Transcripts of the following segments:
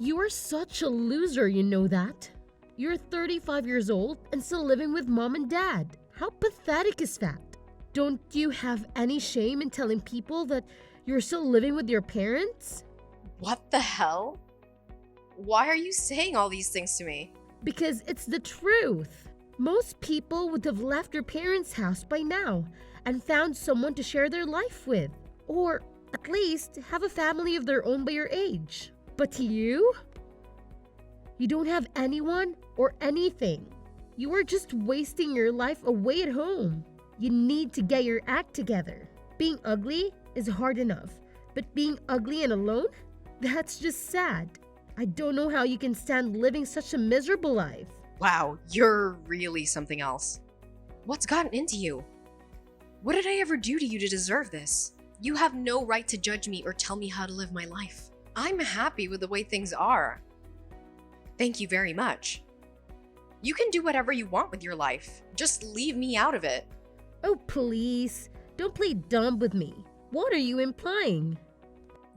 You are such a loser, you know that? You're 35 years old and still living with mom and dad. How pathetic is that? Don't you have any shame in telling people that you're still living with your parents? What the hell? Why are you saying all these things to me? Because it's the truth. Most people would have left their parents' house by now and found someone to share their life with, or at least have a family of their own by your age. But you? You don't have anyone or anything. You are just wasting your life away at home. You need to get your act together. Being ugly is hard enough, but being ugly and alone? That's just sad. I don't know how you can stand living such a miserable life. Wow, you're really something else. What's gotten into you? What did I ever do to you to deserve this? You have no right to judge me or tell me how to live my life. I'm happy with the way things are. Thank you very much. You can do whatever you want with your life. Just leave me out of it. Oh, please. Don't play dumb with me. What are you implying?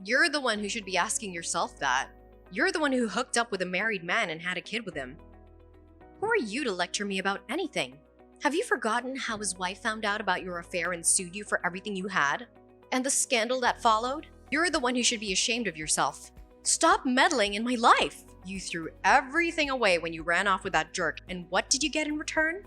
You're the one who should be asking yourself that. You're the one who hooked up with a married man and had a kid with him. Who are you to lecture me about anything? Have you forgotten how his wife found out about your affair and sued you for everything you had? And the scandal that followed? You're the one who should be ashamed of yourself. Stop meddling in my life! You threw everything away when you ran off with that jerk, and what did you get in return?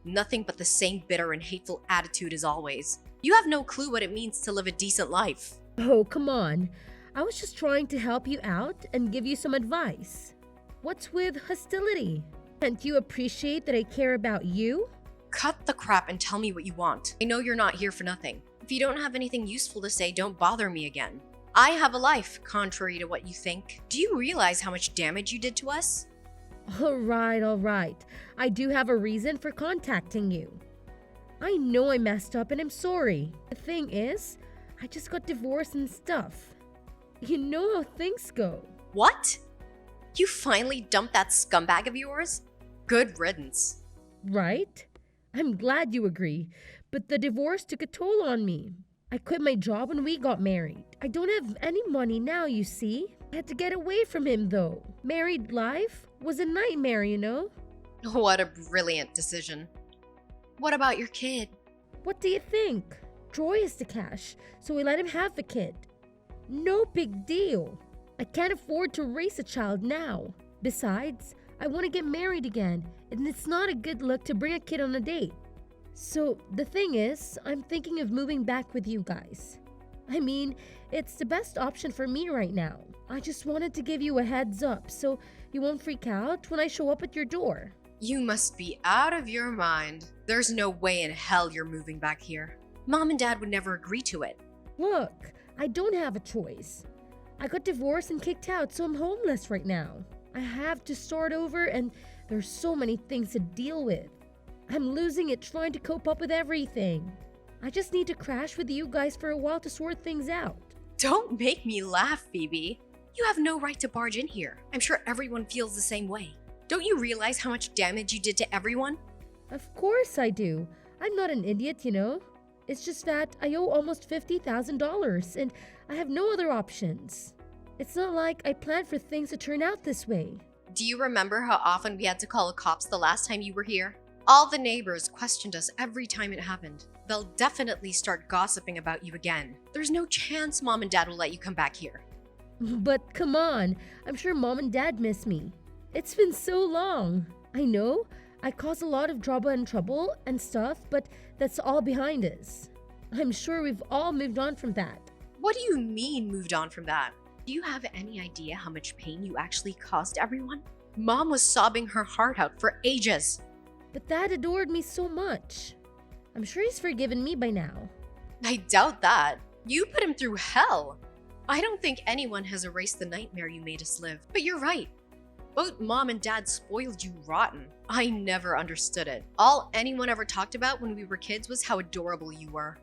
Nothing but the same bitter and hateful attitude as always. You have no clue what it means to live a decent life. Oh, come on. I was just trying to help you out and give you some advice. What's with hostility? Can't you appreciate that I care about you? Cut the crap and tell me what you want. I know you're not here for nothing. If you don't have anything useful to say, don't bother me again. I have a life, contrary to what you think. Do you realize how much damage you did to us? All right. I do have a reason for contacting you. I know I messed up and I'm sorry. The thing is, I just got divorced and stuff. You know how things go. What? You finally dumped that scumbag of yours? Good riddance. Right? I'm glad you agree, but the divorce took a toll on me. I quit my job when we got married. I don't have any money now, you see. I had to get away from him though. Married life was a nightmare, you know? What a brilliant decision. What about your kid? What do you think? Troy is the cash, so we let him have the kid. No big deal. I can't afford to raise a child now. Besides, I want to get married again, and it's not a good look to bring a kid on a date. So the thing is, I'm thinking of moving back with you guys. I mean, it's the best option for me right now. I just wanted to give you a heads up so you won't freak out when I show up at your door. You must be out of your mind. There's no way in hell you're moving back here. Mom and Dad would never agree to it. Look, I don't have a choice. I got divorced and kicked out, so I'm homeless right now. I have to start over and there's so many things to deal with. I'm losing it trying to cope up with everything. I just need to crash with you guys for a while to sort things out. Don't make me laugh, Phoebe. You have no right to barge in here. I'm sure everyone feels the same way. Don't you realize how much damage you did to everyone? Of course I do. I'm not an idiot, you know. It's just that I owe almost $50,000 and I have no other options. It's not like I planned for things to turn out this way. Do you remember how often we had to call the cops the last time you were here? All the neighbors questioned us every time it happened. They'll definitely start gossiping about you again. There's no chance Mom and Dad will let you come back here. But come on, I'm sure Mom and Dad miss me. It's been so long. I know, I caused a lot of drama and trouble and stuff, but that's all behind us. I'm sure we've all moved on from that. What do you mean moved on from that? Do you have any idea how much pain you actually caused everyone? Mom was sobbing her heart out for ages. But Dad adored me so much. I'm sure he's forgiven me by now. I doubt that. You put him through hell. I don't think anyone has erased the nightmare you made us live. But you're right. Both Mom and Dad spoiled you rotten. I never understood it. All anyone ever talked about when we were kids was how adorable you were.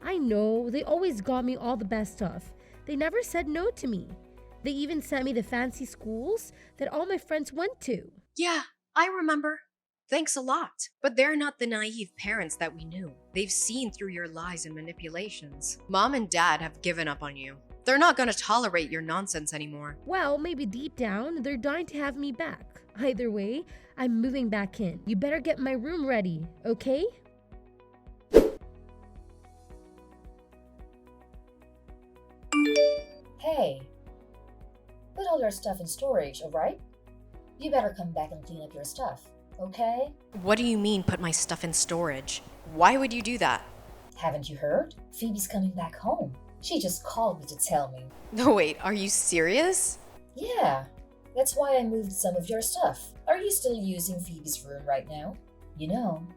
I know, they always got me all the best stuff. They never said no to me. They even sent me the fancy schools that all my friends went to. Yeah, I remember. Thanks a lot. But they're not the naive parents that we knew. They've seen through your lies and manipulations. Mom and Dad have given up on you. They're not gonna tolerate your nonsense anymore. Well, maybe deep down, they're dying to have me back. Either way, I'm moving back in. You better get my room ready, okay? Hey, put all your stuff in storage, alright? You better come back and clean up your stuff, okay? What do you mean, put my stuff in storage? Why would you do that? Haven't you heard? Phoebe's coming back home. She just called me to tell me. No, wait, are you serious? Yeah, that's why I moved some of your stuff. Are you still using Phoebe's room right now? You know,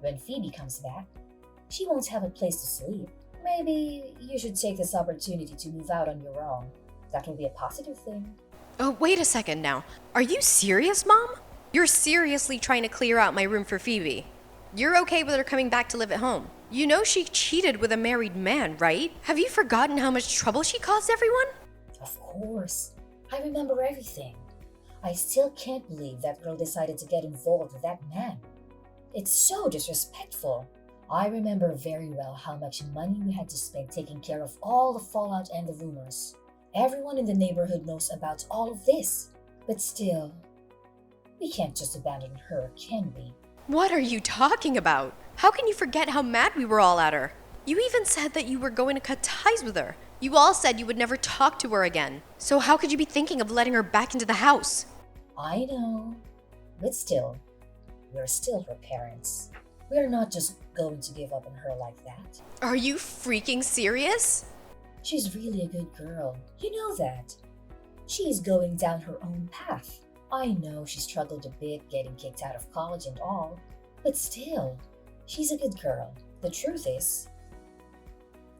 when Phoebe comes back, she won't have a place to sleep. Maybe you should take this opportunity to move out on your own. That will be a positive thing. Oh, wait a second now. Are you serious, Mom? You're seriously trying to clear out my room for Phoebe? You're okay with her coming back to live at home? You know she cheated with a married man, right? Have you forgotten how much trouble she caused everyone? Of course. I remember everything. I still can't believe that girl decided to get involved with that man. It's so disrespectful. I remember very well how much money we had to spend taking care of all the fallout and the rumors. Everyone in the neighborhood knows about all of this. But still, we can't just abandon her, can we? What are you talking about? How can you forget how mad we were all at her? You even said that you were going to cut ties with her. You all said you would never talk to her again. So how could you be thinking of letting her back into the house? I know, but still, we're still her parents. We're not just going to give up on her like that. Are you freaking serious? She's really a good girl. You know that. She's going down her own path. I know she struggled a bit getting kicked out of college and all, but still, she's a good girl. The truth is,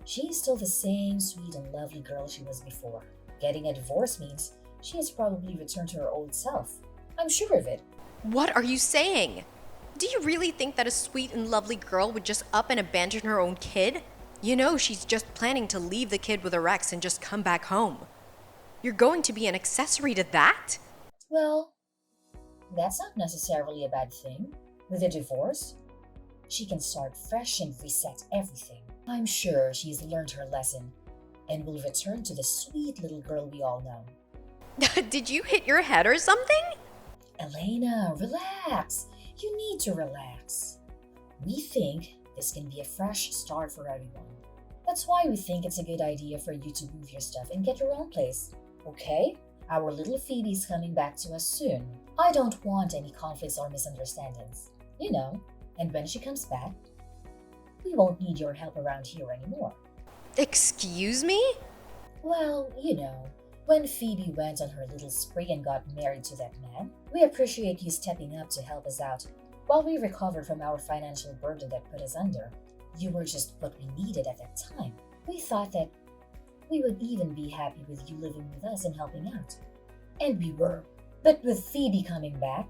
she's still the same sweet and lovely girl she was before. Getting a divorce means she has probably returned to her old self. I'm sure of it. What are you saying? Do you really think that a sweet and lovely girl would just up and abandon her own kid? You know she's just planning to leave the kid with her ex and just come back home. You're going to be an accessory to that? Well, that's not necessarily a bad thing. With a divorce, she can start fresh and reset everything. I'm sure she's learned her lesson and will return to the sweet little girl we all know. Did you hit your head or something? Elena, relax. You need to relax. We think this can be a fresh start for everyone. That's why we think it's a good idea for you to move your stuff and get your own place. Okay? Our little Phoebe's coming back to us soon. I don't want any conflicts or misunderstandings. You know, and when she comes back, we won't need your help around here anymore. Excuse me? Well, you know, when Phoebe went on her little spree and got married to that man, we appreciate you stepping up to help us out while we recovered from our financial burden that put us under. You were just what we needed at that time. We thought that we would even be happy with you living with us and helping out. And we were. But with Phoebe coming back,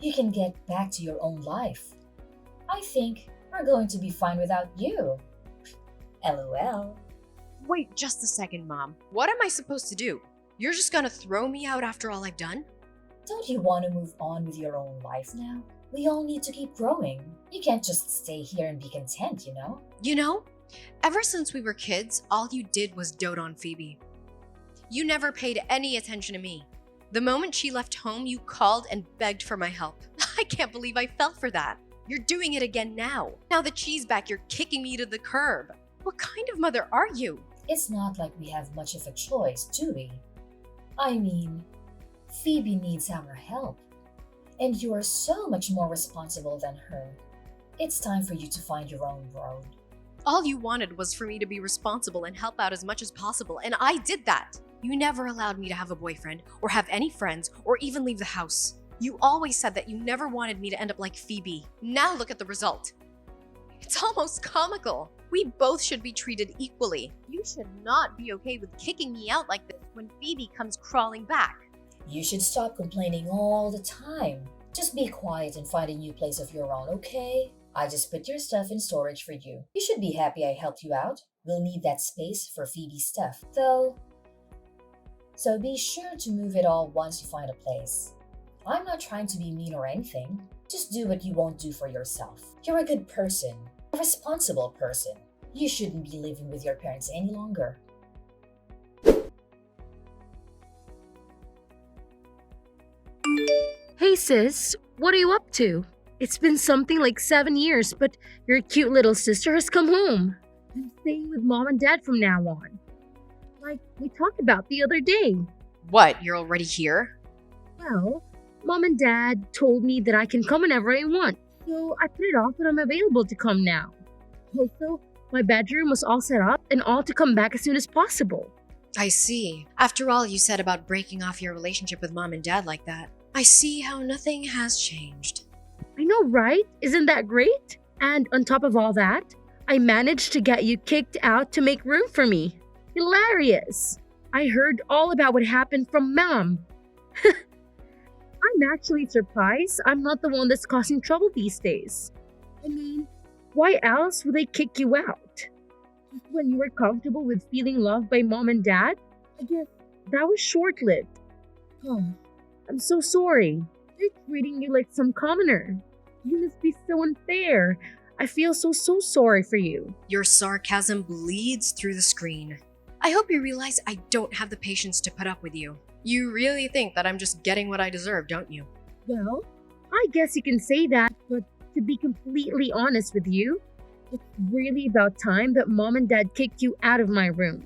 you can get back to your own life. I think we're going to be fine without you. LOL. Wait just a second, Mom. What am I supposed to do? You're just gonna throw me out after all I've done? Don't you want to move on with your own life now? We all need to keep growing. You can't just stay here and be content, you know? You know, ever since we were kids, all you did was dote on Phoebe. You never paid any attention to me. The moment she left home, you called and begged for my help. I can't believe I fell for that. You're doing it again now. Now that she's back, you're kicking me to the curb. What kind of mother are you? It's not like we have much of a choice, do we? I mean, Phoebe needs our help. And you are so much more responsible than her. It's time for you to find your own road. All you wanted was for me to be responsible and help out as much as possible, and I did that. You never allowed me to have a boyfriend, or have any friends, or even leave the house. You always said that you never wanted me to end up like Phoebe. Now look at the result. It's almost comical. We both should be treated equally. You should not be okay with kicking me out like this when Phoebe comes crawling back. You should stop complaining all the time. Just be quiet and find a new place of your own, okay? I just put your stuff in storage for you. You should be happy I helped you out. We'll need that space for Phoebe's stuff, though. So be sure to move it all once you find a place. I'm not trying to be mean or anything. Just do what you won't do for yourself. You're a good person, a responsible person. You shouldn't be living with your parents any longer. Hey sis, what are you up to? It's been something like 7 years, but your cute little sister has come home. I'm staying with mom and dad from now on. Like we talked about the other day. What, you're already here? Well, mom and dad told me that I can come whenever I want, so I put it off and I'm available to come now. Also, my bedroom was all set up and all to come back as soon as possible. I see. After all you said about breaking off your relationship with mom and dad like that, I see how nothing has changed. I know, right? Isn't that great? And on top of all that, I managed to get you kicked out to make room for me. Hilarious! I heard all about what happened from mom. I'm actually surprised I'm not the one that's causing trouble these days. I mean, why else would they kick you out? Just when you were comfortable with feeling loved by mom and dad? I guess that was short-lived. Oh, I'm so sorry. They're treating you like some commoner. You must be so unfair. I feel so sorry for you. Your sarcasm bleeds through the screen. I hope you realize I don't have the patience to put up with you. You really think that I'm just getting what I deserve, don't you? Well, I guess you can say that, but to be completely honest with you, it's really about time that mom and dad kicked you out of my room.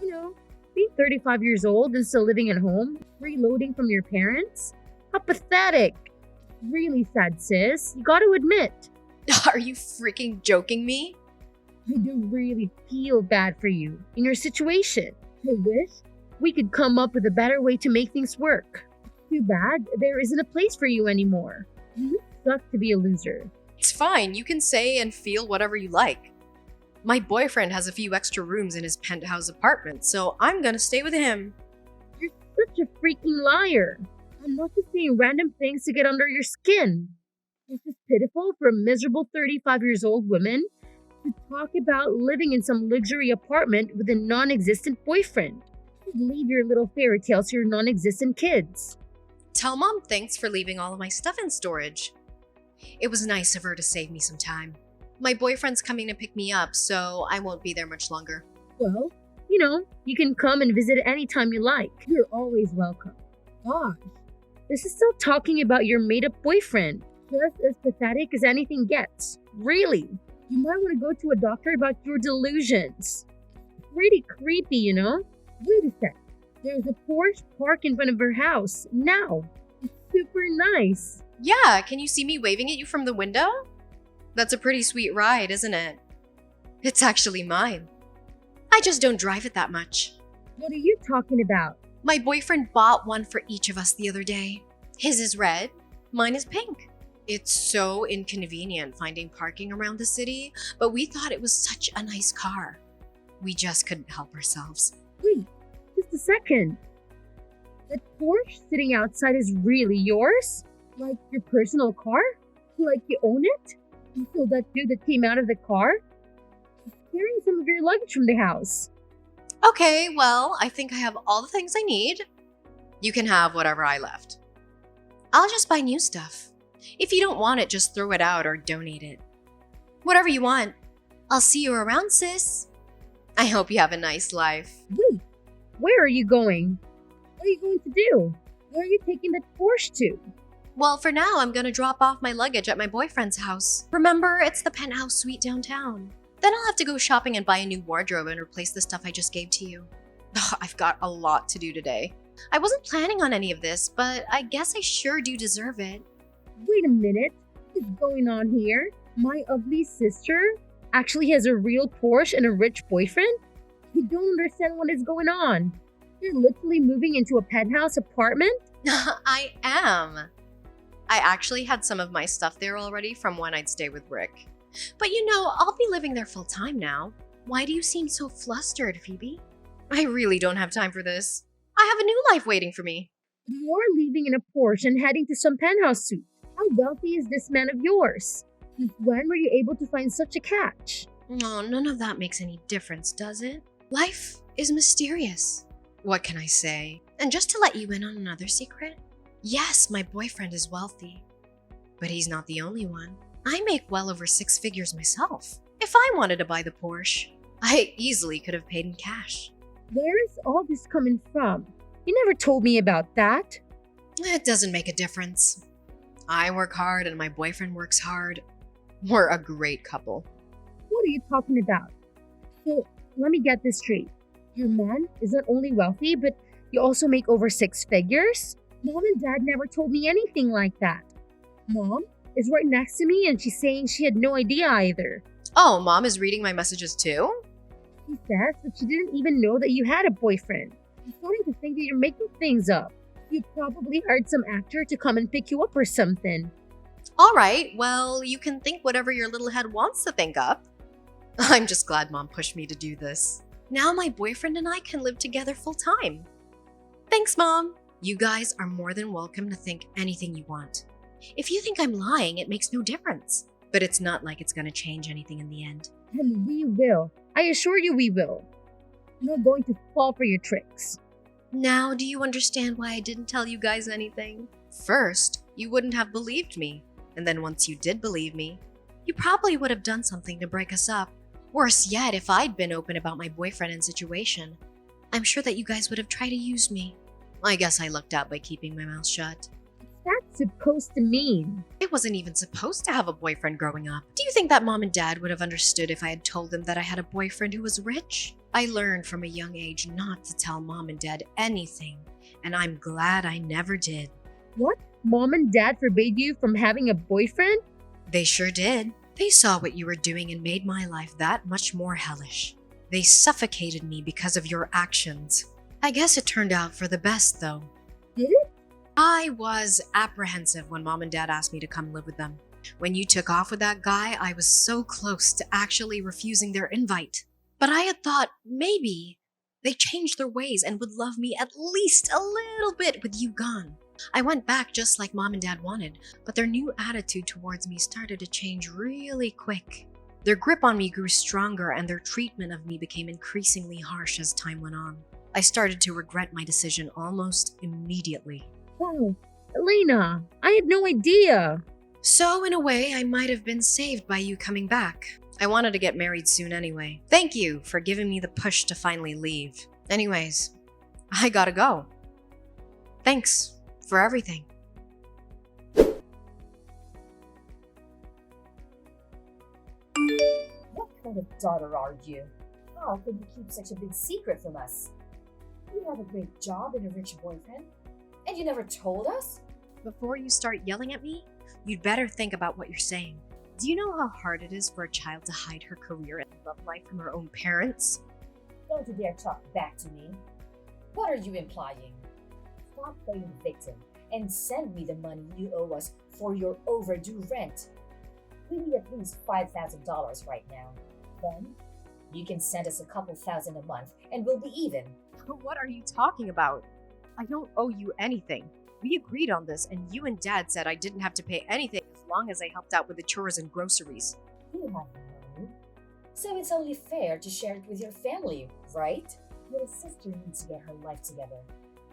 You know, being 35 years old and still living at home, freeloading from your parents? How pathetic. Really sad, sis. You gotta admit. Are you freaking joking me? I do really feel bad for you in your situation. I wish we could come up with a better way to make things work. Too bad there isn't a place for you anymore. You suck to be a loser. It's fine, you can say and feel whatever you like. My boyfriend has a few extra rooms in his penthouse apartment, so I'm gonna stay with him. You're such a freaking liar. I'm not just saying random things to get under your skin. It's just pitiful for a miserable 35 years old woman to talk about living in some luxury apartment with a non-existent boyfriend. You should leave your little fairy tales to your non-existent kids. Tell mom thanks for leaving all of my stuff in storage. It was nice of her to save me some time. My boyfriend's coming to pick me up, so I won't be there much longer. Well, you can come and visit anytime you like. You're always welcome. Gosh, this is still talking about your made-up boyfriend. Just as pathetic as anything gets. Really. You might want to go to a doctor about your delusions. Pretty creepy, you know? Wait a sec. There's a Porsche parked in front of her house. Now. It's super nice. Yeah, can you see me waving at you from the window? That's a pretty sweet ride, isn't it? It's actually mine. I just don't drive it that much. What are you talking about? My boyfriend bought one for each of us the other day. His is red, mine is pink. It's so inconvenient finding parking around the city, but we thought it was such a nice car. We just couldn't help ourselves. Wait, just a second. That Porsche sitting outside is really yours? Like your personal car? Like you own it? And so that dude that came out of the car? He's carrying some of your luggage from the house. Okay, well, I think I have all the things I need. You can have whatever I left. I'll just buy new stuff. If you don't want it, just throw it out or donate it. Whatever you want. I'll see you around, sis. I hope you have a nice life. Wait, where are you going? What are you going to do? Where are you taking that Porsche to? Well, for now, I'm gonna drop off my luggage at my boyfriend's house. Remember, it's the penthouse suite downtown. Then I'll have to go shopping and buy a new wardrobe and replace the stuff I just gave to you. I've got a lot to do today. I wasn't planning on any of this, but I guess I sure do deserve it. Wait a minute. What's going on here? My ugly sister actually has a real Porsche and a rich boyfriend? I don't understand what is going on. You're literally moving into a penthouse apartment? I am. I actually had some of my stuff there already from when I'd stay with Rick. But I'll be living there full time now. Why do you seem so flustered, Phoebe? I really don't have time for this. I have a new life waiting for me. You're leaving in a Porsche and heading to some penthouse suite. How wealthy is this man of yours? Since when were you able to find such a catch? Oh, none of that makes any difference, does it? Life is mysterious. What can I say? And just to let you in on another secret, yes, my boyfriend is wealthy. But he's not the only one. I make well over 6 figures myself. If If I wanted to buy the Porsche, I easily could have paid in cash. Where is all this coming from? You never told me about that. It doesn't make a difference. I work hard and my boyfriend works hard. We're a great couple. What are you talking about? So, let me get this straight. Your man is not only wealthy, but you also make over 6 figures? Mom and Dad never told me anything like that. Mom is right next to me and she's saying she had no idea either. Oh, Mom is reading my messages too? She says that she didn't even know that you had a boyfriend. I'm starting to think that you're making things up. You probably hired some actor to come and pick you up or something. All right, well, you can think whatever your little head wants to think up. I'm just glad Mom pushed me to do this. Now my boyfriend and I can live together full time. Thanks, Mom. You guys are more than welcome to think anything you want. If you think I'm lying, it makes no difference. But it's not like it's gonna change anything in the end. And we will. I assure you we will. I'm not going to fall for your tricks. Now, do you understand why I didn't tell you guys anything? First, you wouldn't have believed me. And then once you did believe me, you probably would have done something to break us up. Worse yet, if I'd been open about my boyfriend and situation, I'm sure that you guys would have tried to use me. I guess I lucked out by keeping my mouth shut. What's that supposed to mean? I wasn't even supposed to have a boyfriend growing up. Do you think that Mom and Dad would have understood if I had told them that I had a boyfriend who was rich? I learned from a young age not to tell Mom and Dad anything, and I'm glad I never did. What? Mom and Dad forbade you from having a boyfriend? They sure did. They saw what you were doing and made my life that much more hellish. They suffocated me because of your actions. I guess it turned out for the best, though. Did it? I was apprehensive when Mom and Dad asked me to come live with them. When you took off with that guy, I was so close to actually refusing their invite. But I had thought maybe they changed their ways and would love me at least a little bit with you gone. I went back just like Mom and Dad wanted, but their new attitude towards me started to change really quick. Their grip on me grew stronger and their treatment of me became increasingly harsh as time went on. I started to regret my decision almost immediately. Wow, Elena, I had no idea. So in a way, I might have been saved by you coming back. I wanted to get married soon anyway. Thank you for giving me the push to finally leave. Anyways, I gotta go. Thanks for everything. What kind of daughter are you? How could you keep such a big secret from us? You have a great job and a rich boyfriend, and you never told us? Before you start yelling at me, you'd better think about what you're saying. Do you know how hard it is for a child to hide her career and love life from her own parents? Don't you dare talk back to me. What are you implying? Stop playing victim and send me the money you owe us for your overdue rent. We need at least $5,000 right now. Then, you can send us a couple thousand a month and we'll be even. What are you talking about? I don't owe you anything. We agreed on this and you and Dad said I didn't have to pay anything as long as I helped out with the chores and groceries. You have money, so it's only fair to share it with your family, right? Your sister needs to get her life together,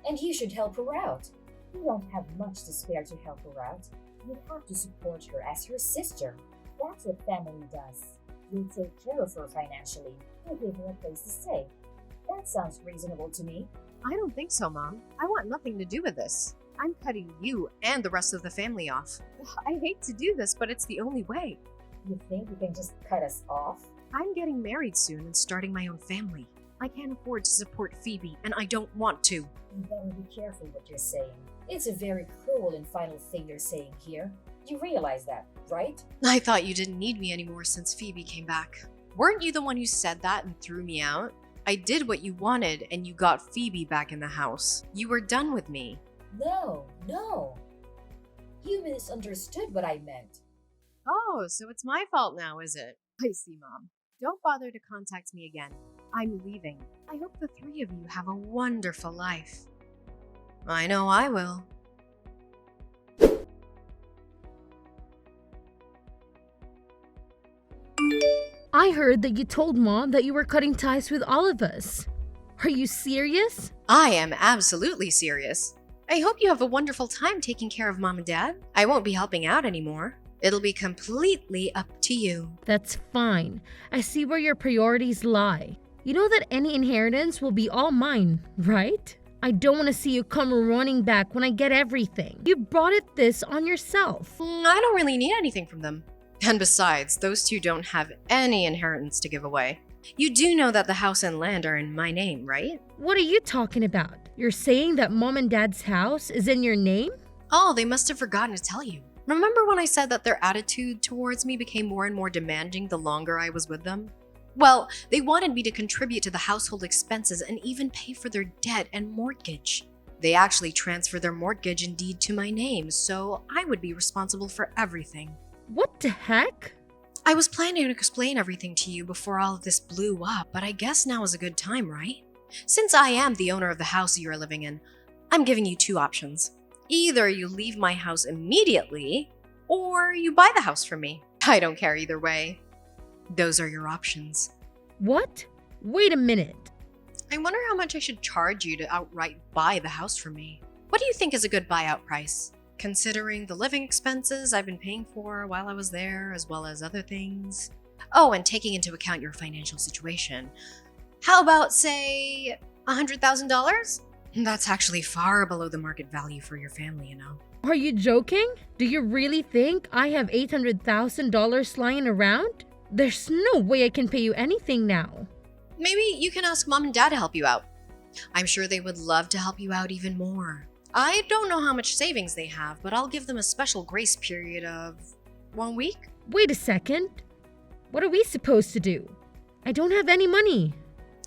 and you should help her out. You don't have much to spare to help her out. You have to support her as your sister. That's what family does. You'll take care of her financially. You'll give her a place to stay. That sounds reasonable to me. I don't think so, Mom. I want nothing to do with this. I'm cutting you and the rest of the family off. I hate to do this, but it's the only way. You think you can just cut us off? I'm getting married soon and starting my own family. I can't afford to support Phoebe, and I don't want to. You better be careful what you're saying. It's a very cruel and final thing you're saying here. You realize that, right? I thought you didn't need me anymore since Phoebe came back. Weren't you the one who said that and threw me out? I did what you wanted, and you got Phoebe back in the house. You were done with me. No. You misunderstood what I meant. Oh, so it's my fault now, is it? I see, Mom. Don't bother to contact me again. I'm leaving. I hope the three of you have a wonderful life. I know I will. I heard that you told Mom that you were cutting ties with all of us. Are you serious? I am absolutely serious. I hope you have a wonderful time taking care of Mom and Dad. I won't be helping out anymore. It'll be completely up to you. That's fine. I see where your priorities lie. You know that any inheritance will be all mine, right? I don't want to see you come running back when I get everything. You brought this on yourself. I don't really need anything from them. And besides, those two don't have any inheritance to give away. You do know that the house and land are in my name, right? What are you talking about? You're saying that mom and dad's house is in your name? Oh, they must have forgotten to tell you. Remember when I said that their attitude towards me became more and more demanding the longer I was with them? Well, they wanted me to contribute to the household expenses and even pay for their debt and mortgage. They actually transferred their mortgage and deed to my name, so I would be responsible for everything. What the heck? I was planning to explain everything to you before all of this blew up, but I guess now is a good time, right? Since I am the owner of the house you are living in, I'm giving you two options. Either you leave my house immediately, or you buy the house from me. I don't care either way. Those are your options. What? Wait a minute. I wonder how much I should charge you to outright buy the house from me. What do you think is a good buyout price? Considering the living expenses I've been paying for while I was there, as well as other things. Oh, and taking into account your financial situation. How about, say, $100,000? That's actually far below the market value for your family, you know. Are you joking? Do you really think I have $800,000 lying around? There's no way I can pay you anything now. Maybe you can ask mom and dad to help you out. I'm sure they would love to help you out even more. I don't know how much savings they have, but I'll give them a special grace period of 1 week. Wait a second. What are we supposed to do? I don't have any money.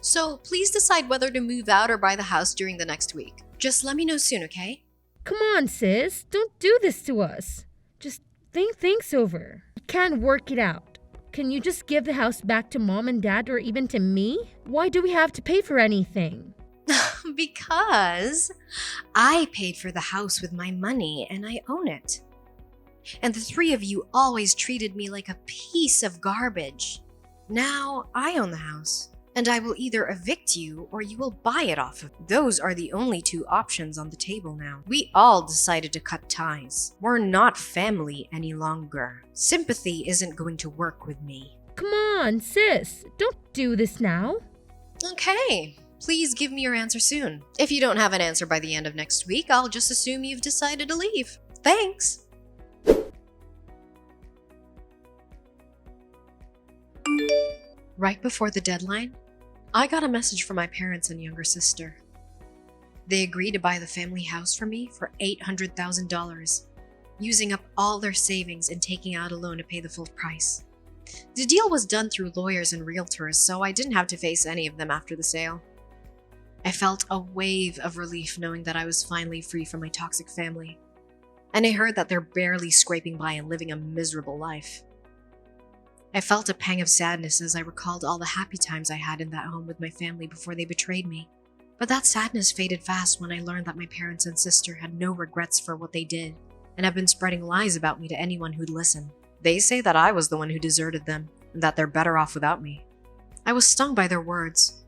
So please decide whether to move out or buy the house during the next week. Just let me know soon, okay? Come on, sis. Don't do this to us. Just think things over. We can't work it out. Can you just give the house back to mom and dad or even to me? Why do we have to pay for anything? Because I paid for the house with my money and I own it. And the three of you always treated me like a piece of garbage. Now I own the house, and I will either evict you or you will buy it off of me. Those are the only two options on the table now. We all decided to cut ties. We're not family any longer. Sympathy isn't going to work with me. Come on, sis. Don't do this now. Okay. Please give me your answer soon. If you don't have an answer by the end of next week, I'll just assume you've decided to leave. Thanks. Right before the deadline, I got a message from my parents and younger sister. They agreed to buy the family house for me for $800,000, using up all their savings and taking out a loan to pay the full price. The deal was done through lawyers and realtors, so I didn't have to face any of them after the sale. I felt a wave of relief knowing that I was finally free from my toxic family. And I heard that they're barely scraping by and living a miserable life. I felt a pang of sadness as I recalled all the happy times I had in that home with my family before they betrayed me. But that sadness faded fast when I learned that my parents and sister had no regrets for what they did and have been spreading lies about me to anyone who'd listen. They say that I was the one who deserted them and that they're better off without me. I was stung by their words.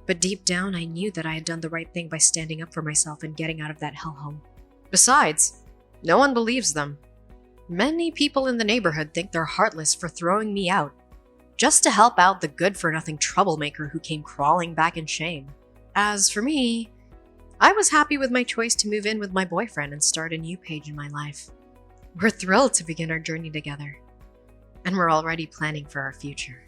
But deep down, I knew that I had done the right thing by standing up for myself and getting out of that hellhole. Besides, no one believes them. Many people in the neighborhood think they're heartless for throwing me out, just to help out the good-for-nothing troublemaker who came crawling back in shame. As for me, I was happy with my choice to move in with my boyfriend and start a new page in my life. We're thrilled to begin our journey together, and we're already planning for our future.